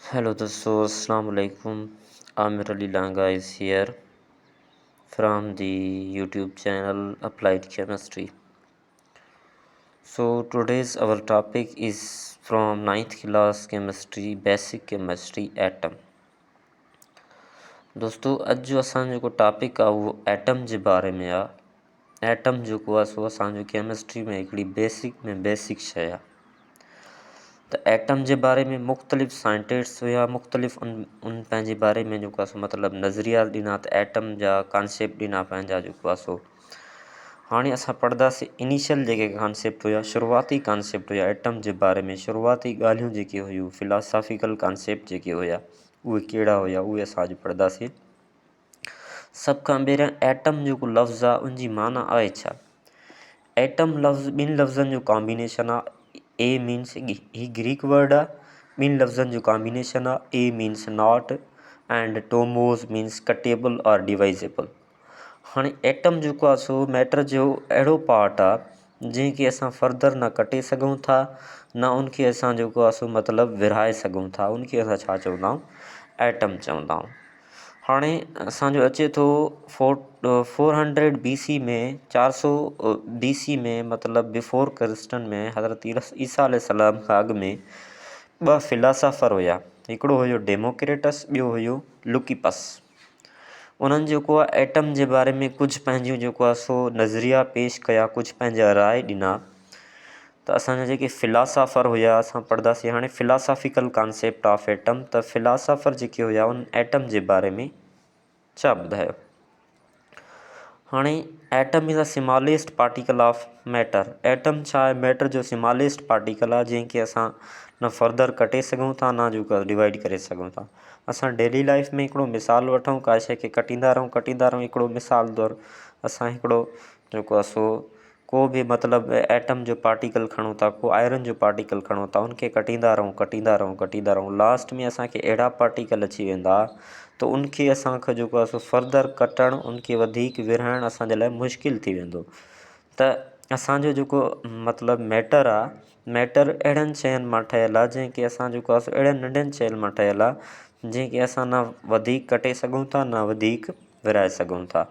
Hello दोस्तों अस्सलाम वालेकुम। Amir Ali Langa is here from the YouTube channel Applied Chemistry. So today's our topic is from ninth class chemistry basic chemistry atom. दोस्तों अॼु जो असांजो जेको टॉपिक आहे उहो एटम जे बारे में आहे। एटम जेको आहे सो असांजो केमिस्ट्री में हिकिड़ी बेसिक शइ आहे। त एटम जे बारे में मुख़्तलिफ़ साइंटिस्ट हुया, मुख़्तलिफ़ उन पंहिंजे बारे में जेको आहे सो मतिलबु नज़रिया ॾिना, त एटम जा कॉन्सेप्ट ॾिना पंहिंजा जेको आहे सो। हाणे असां पढ़ंदासीं इनिशियल जेके कॉन्सेप्ट हुया, शुरूआती कॉन्सेप्ट हुया एटम जे बारे में, शुरूआती ॻाल्हियूं जेके हुयूं, फिलासॉफिकल कॉन्सेप्ट जेके हुया उहे कहिड़ा हुया, उहे असां अॼु पढ़ंदासीं। सभ खां पहिरियां एटम जेको लफ़्ज़ आहे उनजी माना आहे छा। एटम लफ़्ज़ ॿिनि लफ़्ज़नि जो कॉम्बिनेशन आहे। ए मीन्स ही ग्रीक वर्ड आहे, ॿिनि लफ़्ज़नि जो कॉम्बिनेशन आहे। A means not and tomos means cuttable और डिवाइजेबल। हाणे एटम जेको आहे सो मैटर जो अहिड़ो पार्ट आहे जंहिंखे असां फर्दर न कटे सघूं था, न उनखे असां जेको आहे सो मतिलबु विरहाए सघूं था। उनखे असां छा चवंदा आहियूं, एटम चवंदा आहियूं। हाणे असांजो अचे थो 400 BC में, 400 BC में, मतिलबु बिफोर क्रिस्टन में, हज़रत ईसा अलैहिस्सलाम खां अॻु में ॿ फिलासफ़र हुया। हिकिड़ो हुयो डेमोक्रेटस, ॿियो हुयो लुकिपस। उन्हनि जेको आहे एटम जे बारे में कुझु पंहिंजियूं जेको आहे सो नज़रिया पेश कया, कुझु पंहिंजा राय ॾिना। त असांजा जेके फिलासफ़र हुया, असां पढ़ंदासीं हाणे फिलासॉफिकल कॉन्सेप्ट ऑफ एटम। त फिलासफ़र जेके हुया उन एटम जे बारे में छा ॿुधायो। हाणे atom is a smallest particle of matter. Atom छा आहे, मैटर जो स्मॉलेस्ट पार्टिकल आहे जंहिंखे असां न फर्दर कटे सघूं था, न जेको डिवाइड करे सघूं था। असां डेली लाइफ में हिकिड़ो मिसाल वठूं, का शइ खे कटींदा रहूं। हिकिड़ो मिसाल तौरु असां हिकिड़ो जेको आहे सो को बि मतिलबु एटम जो पार्टिकल खणूं था, को आयरन जो पार्टिकल खणूं था, उनखे कटींदा रहूं। लास्ट में असांखे अहिड़ा पार्टिकल अची वेंदा त उनखे असांखे जेको आहे सो फर्दर कटणु, उनखे वधीक विरहाइणु असांजे लाइ मुश्किल थी वेंदो। त असांजो जेको मतिलबु मैटर आहे, मैटर अहिड़नि शयुनि मां ठहियलु आहे जंहिंखे असां जेको आहे सो अहिड़नि नंढनि शयुनि मां ठहियलु आहे जंहिंखे असां न वधीक कटे सघूं था, न वधीक विरहाए सघूं था।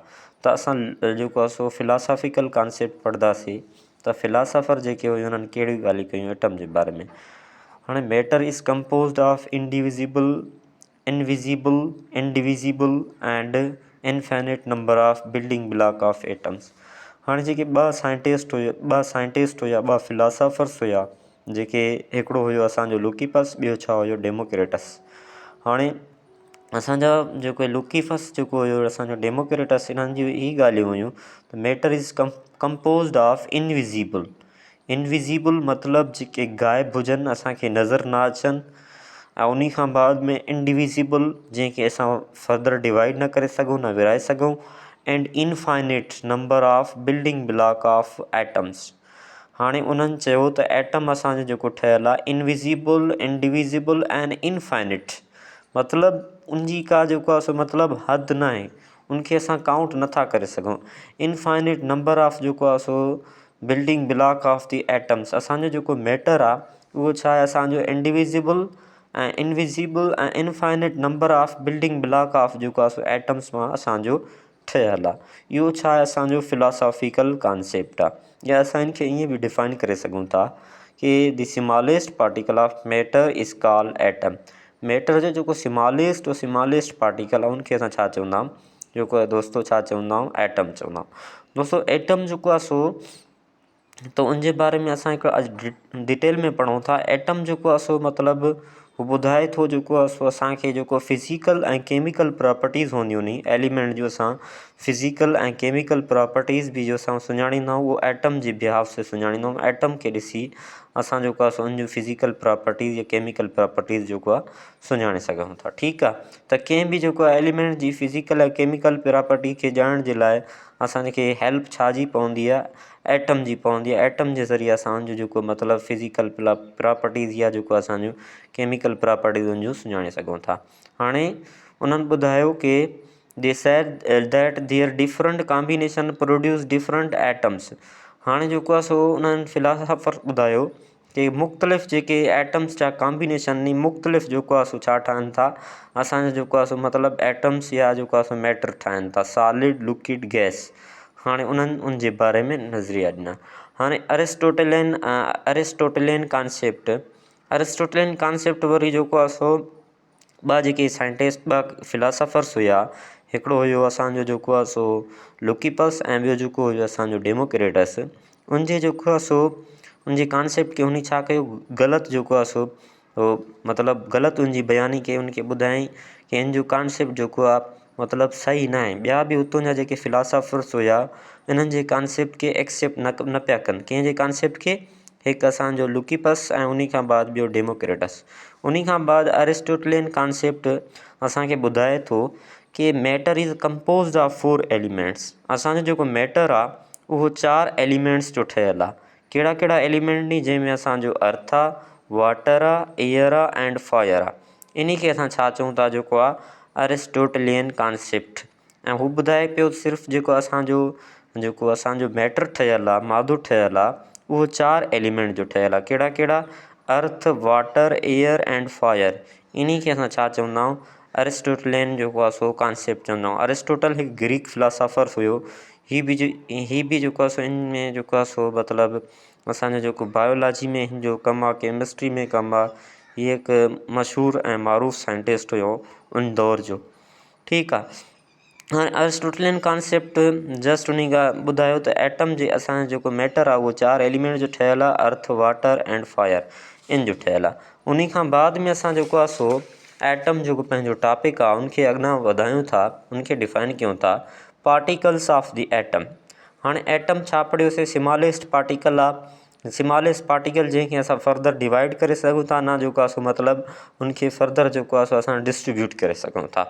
त असां जेको आहे सो फिलासॉफिकल कॉन्सेप्ट पढ़ंदासीं। त फिलासफ़र जेके हुयूं उन्हनि कहिड़ियूं ॻाल्हियूं कयूं एटम जे बारे में। हाणे matter is composed of indivisible and infinite number of building block of atoms. हाणे जेके ॿ साइंटिस्ट हुया, ॿ फिलासफ़र्स हुया, जेके हिकिड़ो हुयो असांजो लुकिपस, ॿियो छा हुयो, डेमोक्रेटस। हाणे असांजा जेको लुकिफस जेको हुयो, असांजो डेमोक्रेटस, इन्हनि जूं ई ॻाल्हियूं हुयूं त matter is composed of invisible मतिलबु जेके ग़ाइबु हुजनि, असांखे नज़र न अचनि, ऐं उन खां बाद में इंडिविज़िबल जंहिंखे असां फर्दर डिवाइड न करे सघूं, न विरहाए सघूं, and infinite number of building block of atoms. हाणे उन्हनि चयो त एटम असांजो जेको ठहियलु आहे इनविज़िबल, इंडिविज़िबल एंड इनफाइनिट, मतिलबु उनजी का जेको आहे सो मतिलबु हदि न आहे, उनखे असां काउंट नथा करे सघूं। इनफाइनिट नंबर ऑफ जेको आहे सो building block of the atoms. असांजो जेको मैटर आहे उहो छा आहे, असांजो इंडिविज़िबल ऐं इनविज़िबल ऐं infinite number of building block of जेको आहे सो एटम्स मां असांजो ठहियलु आहे। इहो छा आहे, असांजो फिलासॉफिकल कॉन्सेप्ट आहे। या असां इनखे ईअं बि डिफाइन करे सघूं था कि the smallest particle of matter is called atom. Matter जो जेको स्मॉलेस्ट पार्टिकल आहे उनखे असां छा चवंदा आहियूं, जेको आहे दोस्तो छा चवंदा आहियूं, एटम चवंदा आहियूं। दोस्तो एटम जेको आहे सो, त उनजे बारे में असां हिकु अॼु डिटेल में पढ़ूं था। एटम जेको आहे सो मतिलबु हू ॿुधाए थो जेको आहे सो असांखे जेको फिज़िकल ऐं केमिकल प्रॉपर्टीज़ हूंदियूं नी एलिमेंट जो, असां फिज़िकल ऐं केमिकल प्रॉपर्टीज़ बि जो असां सुञाणींदा आहियूं, उहो एटम जे बिहाफ से सुञाणींदा आहियूं। एटम खे ॾिसी असां जेको आहे सो उनजूं फिज़िकल प्रॉपर्टीज़ या केमिकल प्रॉपर्टीज़ जेको आहे सुञाणे सघूं था। ठीकु आहे। त कंहिं बि जेको आहे एलिमेंट जी फिज़िकल ऐं केमिकल प्रॉपर्टी खे ॼाणण जे लाइ असांखे हेल्प छा जी पवंदी आहे, एटम जी पवंदी आहे। एटम जे ज़रिए असांजो जेको मतिलबु फिज़िकल प्रॉपर्टीज़ या जेको असांजो केमिकल प्रॉपर्टीज़ उनजूं सुञाणे सघूं था। हाणे उन्हनि ॿुधायो कि they said that their different combination produce different atoms. हाणे जेको आहे सो उन्हनि फिलासफ़र ॿुधायो कि मुख़्तलिफ़ जेके एटम्स जा कॉम्बिनेशन नी मुख़्तलिफ़ जेको आहे सो छा ठहनि था असांजो जेको आहे सो मतिलबु एटम्स या जेको आहे सो मैटर ठाहिनि था सॉलिड लिक्विड गैस। हाणे उन जे बारे में नज़रिया ॾिना। हाणे अरिस्टोटेलियन कॉन्सेप्ट वरी जेको आहे सो ॿ जेके साइंटिस्ट ॿ फिलासफ़र्स हुया, हिकिड़ो हुयो असांजो जेको आहे सो लुकिपस ऐं ॿियो जेको हुयो असांजो डेमोक्रेटस। उनजे जेको आहे सो उनजे कॉन्सेप्ट खे हुन छा कयो, ग़लति जेको आहे सो मतिलबु ग़लति उनजी बयानी कई, उनखे ॿुधाई कि इन जो कॉन्सेप्ट जेको आहे मतिलबु सही न आहे। ॿिया बि उतां जा जेके फिलासफ़र्स हुया इन्हनि जे कॉन्सेप्ट खे एक्सेप्ट न पिया कनि। कंहिंजे कॉन्सेप्ट खे? हिकु असांजो लुकिपस ऐं उन खां बाद ॿियो डेमोक्रेटस। उन खां बाद अरिस्टोटेलियन कॉन्सेप्ट असांखे ॿुधाए थो कि matter is composed of 4 elements. असांजो जेको मैटर आहे उहो 4 एलिमेंट्स जो ठहियलु आहे। कहिड़ा कहिड़ा एलिमेंट नी? जंहिंमें असांजो अर्थ आहे, वाटर आहे, एयर आहे एंड फायर आहे। इन खे असां छा चऊं था, जेको आहे अरिस्टोटेलियन कॉन्सेप्ट। ऐं हू ॿुधाए पियो सिर्फ़ु जेको असांजो मैटर ठहियलु आहे, मादो ठहियलु आहे, उहो 4 एलिमेंट जो ठहियलु आहे। कहिड़ा कहिड़ा? अर्थ, वाटर, एयर एंड फायर। इन खे असां छा चवंदा आहियूं? अरिस्टोटेलियन जेको आहे सो कॉन्सेप्ट चवंदा आहियूं। अरिस्टोटल हिकु ग्रीक फिलासफ़र हुयो। ही बि जेको आहे सो इन में जेको आहे सो मतिलबु असांजो जेको बायोलॉजी में हिन जो कमु आहे, केमिस्ट्री में कमु आहे। हीअ हिकु मशहूरु ऐं मरूफ़ साइंटिस्ट हुयो उन दौर जो। ठीकु आहे। हाणे अरिस्टोटेलियन कॉन्सेप्ट जस्ट उन खां ॿुधायो त एटम जे असांजो जेको मैटर आहे उहो 4 एलिमेंट जो ठहियलु आहे, अर्थ, वाटर एंड फायर इन जो ठहियलु आहे। उन खां बाद में असां जेको आहे सो एटम जेको पंहिंजो टॉपिक आहे उनखे अॻियां वधायूं था, उनखे डिफाइन कयूं था। Particles of the atom. हाणे एटम छा पढ़ियोसीं? स्मॉलेस्ट पार्टिकल आहे। स्मॉलेस्ट पार्टिकल जंहिंखे असां फर्दर डिवाइड करे सघूं था, न जेको आहे सो मतिलबु उनखे फर्दर जेको आहे सो असां डिस्ट्रीब्यूट करे सघूं था।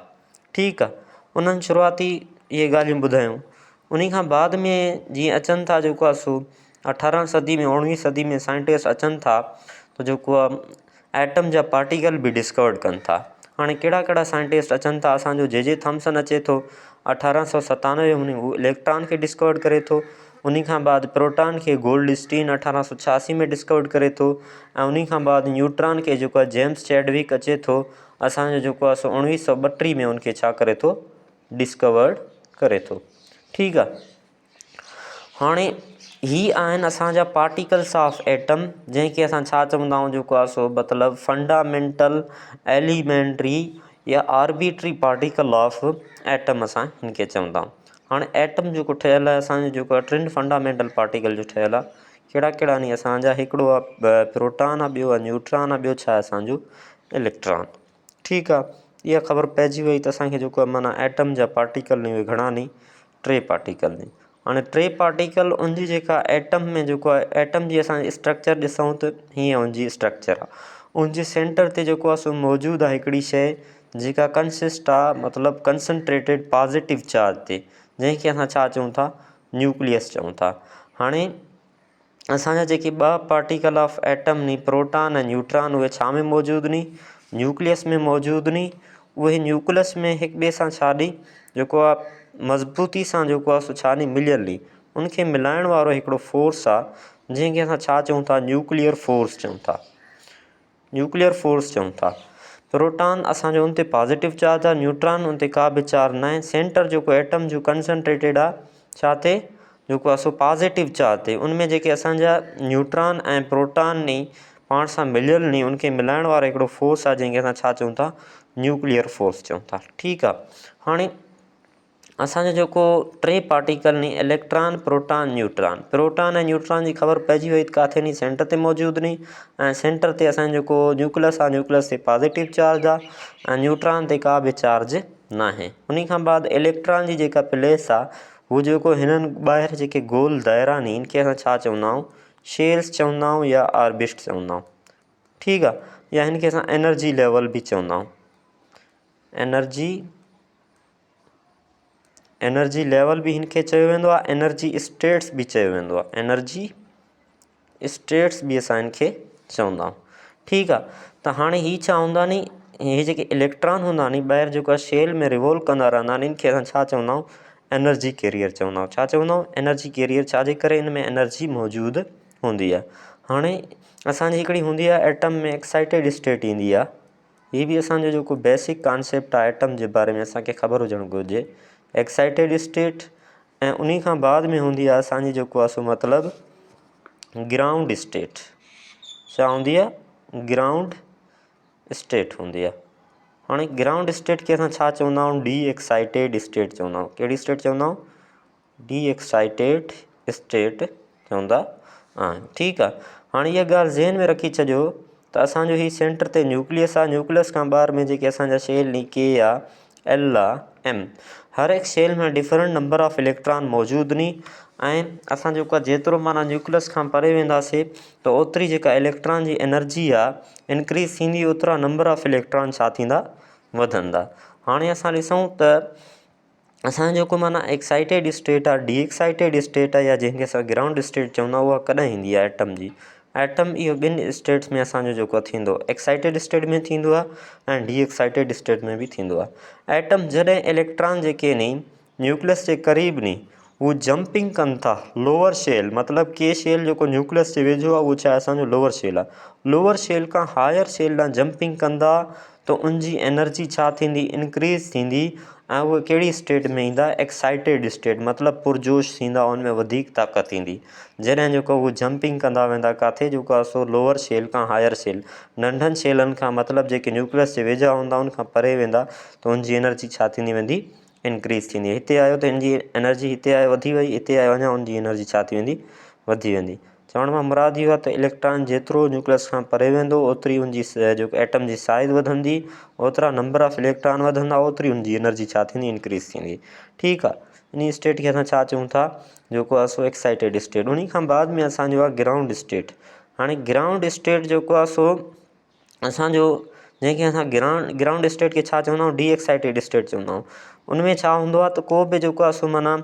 ठीकु आहे। उन्हनि शुरूआती इहे ॻाल्हियूं ॿुधायूं। उन खां बाद में जीअं अचनि था जेको आहे सो 18 सदी में 19वीं सदी में साइंटिस्ट अचनि था त जेको आहे एटम जा पार्टिकल बि डिस्कवर कनि था। हाणे कहिड़ा कहिड़ा साइंटिस्ट अचनि था? असांजो जे थॉम्सन अचे थो 1897 में, हू इलेक्ट्रॉन खे डिस्कवर करे थो। उन खां बाद प्रोटॉन खे गोल्डस्टीन 1886 में डिस्कवर करे थो। ऐं उन खां बाद न्यूट्रॉन खे जेको आहे जेम्स चैडविक अचे थो, असांजो जेको आहे सो 1932 में उनखे छा करे थो? डिस्कवर्ड करे थो। ठीकु आहे। हाणे ही आहिनि असांजा पार्टिकल्स ऑफ एटम, जंहिंखे असां छा चवंदा आहियूं? जेको आहे सो मतिलबु फंडामेंटल, एलिमेंट्री या आर्बिट्री पार्टिकल ऑफ एटम असां हिनखे चवंदा आहियूं। हाणे एटम जेको ठहियलु आहे असांजो जेको आहे 3 फंडामेंटल पार्टिकल जो ठहियलु आहे। कहिड़ा कहिड़ा नी? असांजा हिकिड़ो आहे प्रोटॉन आहे, ॿियो आहे न्यूट्रॉन आहे, ॿियो छा आहे असांजो इलेक्ट्रॉन। ठीकु आहे। इहा ख़बर पइजी वई त असांखे जेको आहे माना एटम जा पार्टिकल नी उहे घणा नी? 3 पार्टिकल नी। हाणे 3 पार्टिकल उनजी जेका एटम में जेको आहे एटम जी असां स्ट्रक्चर ॾिसूं त हीअं उनजी स्ट्रक्चर आहे। उनजे सेंटर ते जेको आहे सो मौजूदु आहे हिकिड़ी शइ जेका कंसिस्ट आहे मतिलबु कंसंट्रेटेड पॉज़िटिव चार्ज ते, जंहिंखे असां छा चऊं था? न्यूक्लियस चऊं था। हाणे असांजा जेके 2 पार्टिकल ऑफ एटम नी, प्रोटॉन ऐं न्यूट्रॉन, उहे छा में मौजूदु नी? न्यूक्लियस में मौजूदु नी। उहे न्यूक्लियस में हिक ॿिए सां छा नी? जेको आहे मज़बूती सां जेको आहे सो छा नी? मिलियल नी। उनखे मिलाइण वारो हिकिड़ो फोर्स आहे जंहिंखे असां छा चऊं था? न्यूक्लियर फोर्स चऊं था। न्यूक्लियर फोर्स चऊं था। प्रोटॉन असांजो उन ते पॉज़िटिव चार्ज आहे, न्यूट्रॉन उन ते का बि चार्ज न आहे। सेंटर जेको एटम जो कंसंट्रेटेड आहे छा ते? जेको आहे सो पॉज़िटिव चार्ज ते। उनमें जेके असांजा न्यूट्रॉन ऐं प्रोटॉन नी पाण सां मिलियल नी, उनखे मिलाइण वारो हिकिड़ो फोर्स आहे जंहिंखे असां छा चऊं था? न्यूक्लियर फोर्स चऊं था। ठीकु आहे। हाणे असांजो जेको 3 पार्टिकल नी, इलेक्ट्रॉन, प्रोटॉन, न्यूट्रॉन। प्रोटॉन ऐं न्यूट्रॉन जी ख़बर पइजी वई त किथे नी? सेंटर ते मौजूदु नी। ऐं सेंटर ते असांजो जेको न्यूक्लियस आहे, न्यूक्लियस ते पॉज़िटिव चार्ज आहे ऐं न्यूट्रॉन ते का बि चार्ज न आहे। उन खां बाद इलेक्ट्रॉन जी जेका प्लेस आहे हू जेको हिननि ॿाहिरि जेके गोल दायरा नी, इनखे असां छा चवंदा आहियूं? शेल्स चवंदा आहियूं या ऑर्बिट्स चवंदा आहियूं। ठीकु आहे। या हिनखे असां एनर्जी लेवल बि चवंदा आहियूं। एनर्जी लेवल बि हिनखे चयो वेंदो आहे, एनर्जी स्टेट्स बि चयो वेंदो आहे। एनर्जी स्टेट्स बि असां हिनखे चवंदा आहियूं। ठीकु आहे। त हाणे ही छा हूंदा नी? इहे जेके इलेक्ट्रॉन हूंदा नी ॿाहिरि जेको आहे शेल में रिवॉल्व कंदा रहंदा आहिनि, इनखे असां छा चवंदा आहियूं? एनर्जी कैरियर चवंदा आहियूं। छा चवंदा आहियूं? Energy carrier. छाजे करे? इन में एनर्जी मौजूदु हूंदी आहे। हाणे असांजी हिकिड़ी हूंदी आहे एटम में एक्साइटेड स्टेट ईंदी आहे। हीअ बि असांजो जेको बेसिक कॉन्सेप्ट आहे एटम जे बारे में असांखे ख़बर हुजणु घुरिजे। एक्साइटेड स्टेट ऐं उन खां बाद में हूंदी आहे असांजी जेको आहे सो मतिलबु ग्राउंड स्टेट। छा हूंदी आहे? ग्राउंड स्टेट हूंदी आहे। हाणे ग्राउंड स्टेट खे असां छा चवंदा आहियूं? डी एक्साइटेड स्टेट चवंदा आहियूं। कहिड़ी स्टेट चवंदा आहियूं? डी एक्साइटेड स्टेट चवंदा आहियूं। ठीकु आहे। हाणे इहा ॻाल्हि ज़हन में रखी छॾियो त असांजो हीउ सेंटर ते न्यूक्लियस आहे। न्यूक्लियस खां ॿाहिरि में जेके असांजा शेल नी के आहे, एल आहे, एम, हर हिकु शेल में डिफरेंट नंबर ऑफ इलेक्ट्रॉन मौजूदु नी। ऐं असां जेको आहे जेतिरो माना न्यूक्लियस खां परे वेंदासीं त ओतिरी जेका इलेक्ट्रॉन जी एनर्जी आहे इंक्रीज़ थींदी, ओतिरा नंबर ऑफ इलेक्ट्रॉन छा थींदा? वधंदा। हाणे असां ॾिसूं त असांजो जेको माना एक्साइटेड स्टेट आहे, डी एक्साइटेड स्टेट आहे, या जंहिंखे असां ग्राउंड स्टेट चवंदा आहियूं, उहा कॾहिं ईंदी आहे एटम जी? एटम इहो ॿिनि स्टेट्स में असांजो जेको थींदो, एक्साइटेड स्टेट में थींदो आहे ऐं डी एक्साइटेड स्टेट में बि थींदो आहे। एटम जॾहिं इलेक्ट्रॉन जेके नी न्यूक्लियस जे क़रीब नी उहो जंपिंग कनि था लोअर शेल, मतिलबु के शेल जेको न्यूक्लियस जे वेझो आहे उहो छा आहे? असांजो लोअर शेल आहे। लोअर शेल खां हायर शेल ॾांहुं जंपिंग कंदा त उनजी एनर्जी छा थींदी? इंक्रीज़ थींदी। ऐं उहे कहिड़ी स्टेट में ईंदा? एक्साइटेड स्टेट, मतिलबु पुरजोश थींदा, उनमें वधीक ताक़त ईंदी। जॾहिं जेको उहे जंपिंग कंदा वेंदा किथे? जेको आहे सो लोअर शेल खां हायर शेल, नंढनि शेलनि खां, मतिलबु जेके न्यूक्लियस जे वेझा हूंदा उनखां परे वेंदा त उनजी एनर्जी छा थींदी वेंदी? इंक्रीज़ थींदी। हिते आयो त हिनजी एनर्जी हिते आयो वधी वई, हिते आयो अञा उनजी एनर्जी छा थी वेंदी? वधी वेंदी। चवण मां मुराद इहो आहे त इलेक्ट्रॉन जेतिरो न्यूक्लियस खां परे वेंदो ओतिरी उनजी जेको एटम जी साइज़ वधंदी, ओतिरा नंबर ऑफ इलेक्ट्रॉन वधंदा, ओतिरी उनजी एनर्जी छा थींदी? इंक्रीज़ थींदी। ठीकु आहे। इन स्टेट खे असां छा चऊं था? जेको आहे सो एक्साइटेड स्टेट। उन खां बाद में असांजो आहे ग्राउंड स्टेट। हाणे ग्राउंड स्टेट जेको आहे सो असांजो, जंहिंखे असां ग्राउंड स्टेट खे छा चवंदा आहियूं? डी एक्साइटेड स्टेट चवंदा आहियूं। उनमें छा हूंदो आहे त को बि जेको आहे सो माना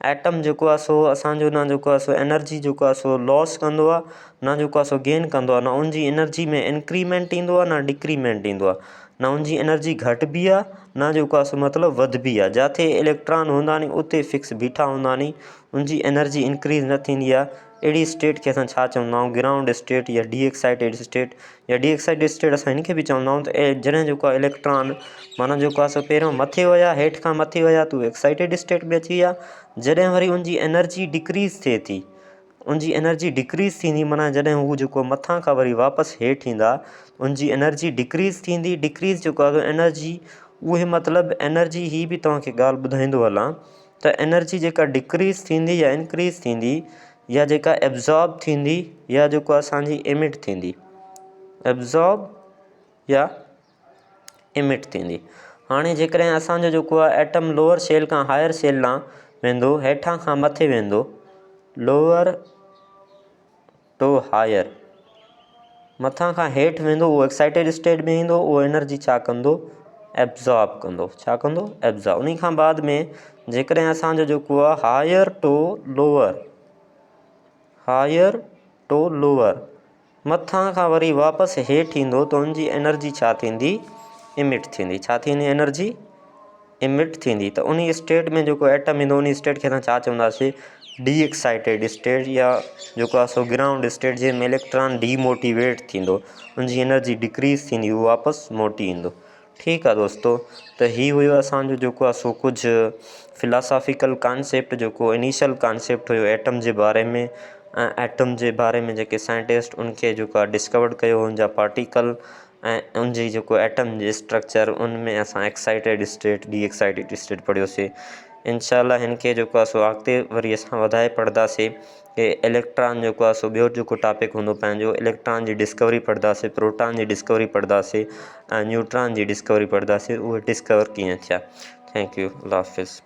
एटम जेको आहे सो असांजो न जेको आहे सो एनर्जी जेको आहे सो लॉस कंदो आहे, न जेको आहे सो गेन कंदो आहे, न उनजी एनर्जी में इंक्रीमेंट ईंदो आहे, न डिक्रीमेंट ईंदो आहे, न उनजी एनर्जी घटिबी आहे, न जेको आहे सो मतिलबु वधिबी आहे। जिथे इलेक्ट्रॉन हूंदा नी उते फिक्स बीठा हूंदा नी, उनजी एनर्जी इंक्रीज़ न थींदी आहे। अहिड़ी स्टेट खे असां छा चवंदा आहियूं? ग्राउंड स्टेट या डी एक्साइटेड स्टेट। या डी एक्साइटेड स्टेट असां हिनखे बि चवंदा आहियूं त जॾहिं जेको आहे इलेक्ट्रॉन माना जेको आहे सो पहिरियों मथे विया, हेठि खां मथे विया त उहे एक्साइटेड स्टेट में अची विया। जॾहिं वरी उनजी एनर्जी डिक्रीज़ थिए थी, उनजी एनर्जी डिक्रीज़ थींदी, माना जॾहिं हू जेको मथां खां वरी वापसि हेठि ईंदा उनजी एनर्जी डिक्रीज़ थींदी। डिक्रीज़ जेको आहे एनर्जी, उहे मतिलबु एनर्जी, ही बि तव्हांखे ॻाल्हि ॿुधाईंदो हलां त एनर्जी जेका डिक्रीज़ थींदी या इंक्रीज़ थींदी, या जेका एब्ज़ॉर्ब थींदी, या जेको असांजी एमिट थींदी, एब्ज़ॉर्ब या एमिट थींदी। हाणे जेकॾहिं असांजो जेको आहे एटम लोअर शेल खां हायर शेल ॾांहुं वेंदो, हेठां खां मथे वेंदो, लोअर टू हायर, मथां खां हेठि वेंदो, उहो एक्साइटेड स्टेट में ईंदो, उहो एनर्जी छा कंदो? एब्ज़ॉर्ब कंदो। छा कंदो? एब्ज़ॉर्ब। उन खां बाद में जेकॾहिं असांजो जेको आहे higher to lower, higher to lower, मथां खां वरी वापसि हेठि ईंदो त उनजी एनर्जी छा थींदी? इमिट थींदी। छा थींदी? एनर्जी इमिट थींदी। त उन स्टेट में जेको एटम ईंदो उन स्टेट खे असां छा चवंदासीं? डी एक्साइटेड स्टेट, या जेको आहे सो ग्राउंड स्टेट, जंहिंमें इलेक्ट्रॉन डीमोटिवेट थींदो, उनजी एनर्जी डिक्रीज़ थींदी, उहो वापसि मोटी ईंदो। ठीकु आहे दोस्तो, त हीउ हुयो असांजो जेको आहे सो कुझु फिलासॉफिकल कॉन्सेप्ट, जेको इनिशियल कॉन्सेप्ट हुयो एटम जे बारे में, ऐं एटम जे बारे में जेके साइंटिस्ट उनखे जेको आहे डिस्कवर कयो, उनजा पार्टिकल ऐं उनजी जेको एटम जी स्ट्रक्चर, उनमें असां excited state, the excited state पढ़ियोसीं। इंशाअल्लाह हिनखे जेको आहे सो अॻिते वरी असां वधाए पढ़ंदासीं कि इलेक्ट्रॉन जेको आहे सो ॿियो जेको टॉपिक हूंदो पंहिंजो, इलेक्ट्रॉन जी डिस्कवरी पढ़ंदासीं, प्रोटॉन जी डिस्कवरी पढ़ंदासीं, ऐं न्यूट्रॉन जी डिस्कवरी पढ़ंदासीं, उहे डिस्कवर कीअं थिया। Thank U. अल्लाह हाफ़िज़।